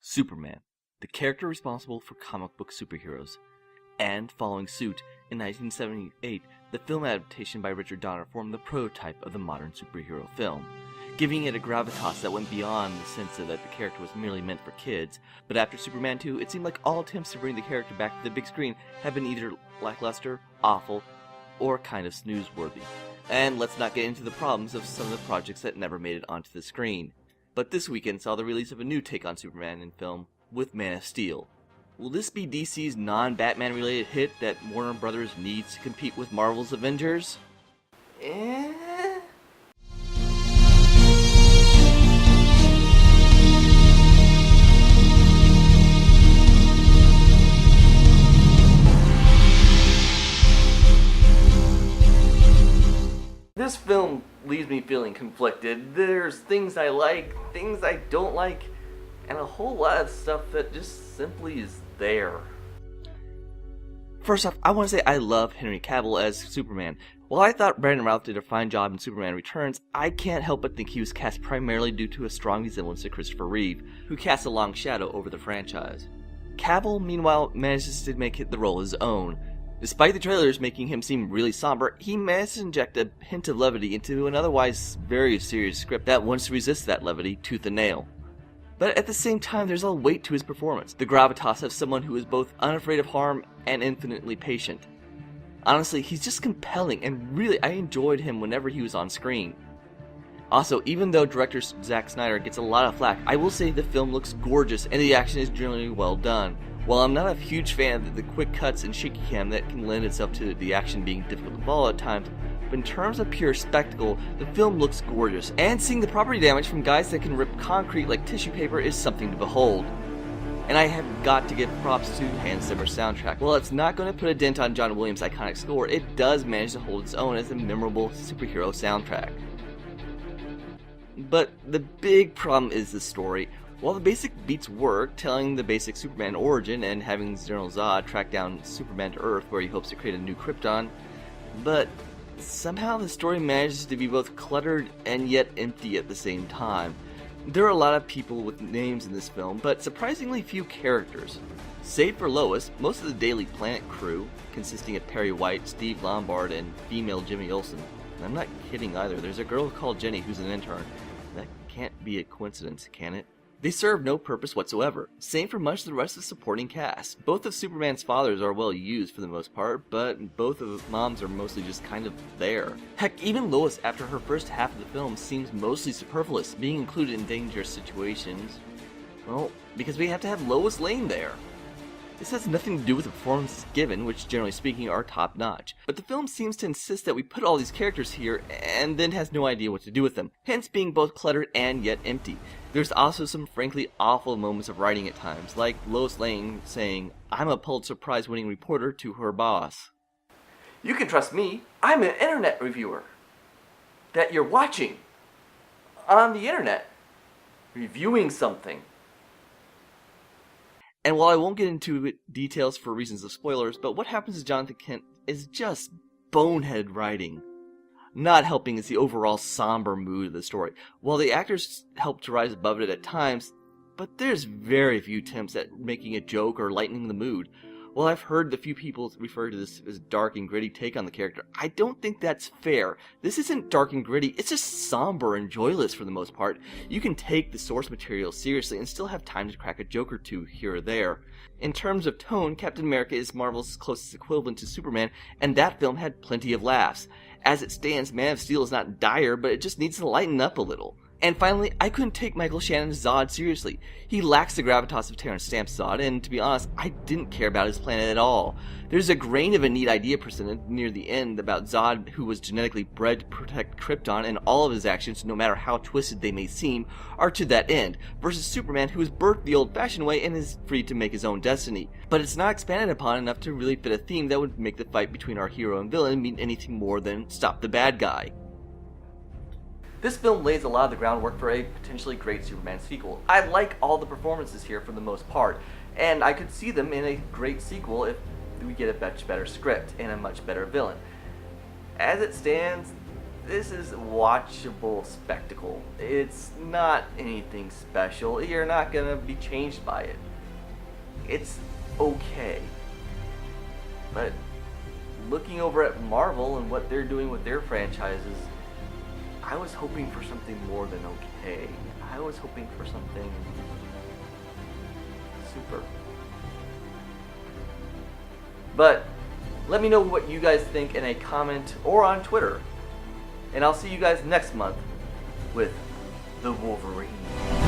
Superman, the character responsible for comic book superheroes. And, following suit, in 1978, the film adaptation by Richard Donner formed the prototype of the modern superhero film, giving it a gravitas that went beyond the sense that the character was merely meant for kids. But after Superman 2, it seemed like all attempts to bring the character back to the big screen have been either lackluster, awful, or kind of snooze-worthy. And let's not get into the problems of some of the projects that never made it onto the screen. But this weekend saw the release of a new take on Superman in film with Man of Steel. Will this be DC's non-Batman related hit that Warner Brothers needs to compete with Marvel's Avengers? This film leaves me feeling conflicted. There's things I like, things I don't like, and a whole lot of stuff that just simply is there. First off, I want to say I love Henry Cavill as Superman. While I thought Brandon Routh did a fine job in Superman Returns, I can't help but think he was cast primarily due to a strong resemblance to Christopher Reeve, who casts a long shadow over the franchise. Cavill, meanwhile, manages to make the role his own. Despite the trailers making him seem really somber, he managed to inject a hint of levity into an otherwise very serious script that wants to resist that levity tooth and nail. But at the same time, there's a weight to his performance, the gravitas of someone who is both unafraid of harm and infinitely patient. Honestly, he's just compelling, and really I enjoyed him whenever he was on screen. Also, even though director Zack Snyder gets a lot of flack, I will say the film looks gorgeous and the action is generally well done. While I'm not a huge fan of the quick cuts and shaky cam that can lend itself to the action being difficult to follow at times, but in terms of pure spectacle, the film looks gorgeous, and seeing the property damage from guys that can rip concrete like tissue paper is something to behold. And I have got to give props to Hans Zimmer's soundtrack. While it's not going to put a dent on John Williams' iconic score, it does manage to hold its own as a memorable superhero soundtrack. But the big problem is the story. While the basic beats work, telling the basic Superman origin and having General Zod track down Superman to Earth where he hopes to create a new Krypton, but somehow the story manages to be both cluttered and yet empty at the same time. There are a lot of people with names in this film, but surprisingly few characters. Save for Lois, most of the Daily Planet crew, consisting of Perry White, Steve Lombard, and female Jimmy Olsen. And I'm not kidding either, there's a girl called Jenny who's an intern. That can't be a coincidence, can it? They serve no purpose whatsoever. Same for much of the rest of the supporting cast. Both of Superman's fathers are well used for the most part, but both of moms are mostly just kind of there. Heck, even Lois after her first half of the film seems mostly superfluous, being included in dangerous situations. Well, because we have to have Lois Lane there. This has nothing to do with the performances given, which generally speaking are top notch, but the film seems to insist that we put all these characters here and then has no idea what to do with them, hence being both cluttered and yet empty. There's also some frankly awful moments of writing at times, like Lois Lane saying, "I'm a Pulitzer Prize winning reporter" to her boss. "You can trust me, I'm an internet reviewer that you're watching on the internet, reviewing something." And while I won't get into details for reasons of spoilers, but what happens to Jonathan Kent is just bonehead writing. Not helping is the overall somber mood of the story. While the actors help to rise above it at times, but there's very few attempts at making a joke or lightening the mood. While I've heard the few people refer to this as dark and gritty take on the character, I don't think that's fair. This isn't dark and gritty, it's just somber and joyless for the most part. You can take the source material seriously and still have time to crack a joke or two here or there. In terms of tone, Captain America is Marvel's closest equivalent to Superman, and that film had plenty of laughs. As it stands, Man of Steel is not dire, but it just needs to lighten up a little. And finally, I couldn't take Michael Shannon's Zod seriously. He lacks the gravitas of Terrence Stamp's Zod, and to be honest, I didn't care about his planet at all. There's a grain of a neat idea presented near the end about Zod, who was genetically bred to protect Krypton, and all of his actions, no matter how twisted they may seem, are to that end, versus Superman, who was birthed the old-fashioned way and is free to make his own destiny. But it's not expanded upon enough to really fit a theme that would make the fight between our hero and villain mean anything more than stop the bad guy. This film lays a lot of the groundwork for a potentially great Superman sequel. I like all the performances here for the most part, and I could see them in a great sequel if we get a much better script and a much better villain. As it stands, this is watchable spectacle. It's not anything special. You're not gonna be changed by it. It's okay. But looking over at Marvel and what they're doing with their franchises, I was hoping for something more than okay. I was hoping for something super. But let me know what you guys think in a comment or on Twitter. And I'll see you guys next month with the Wolverine.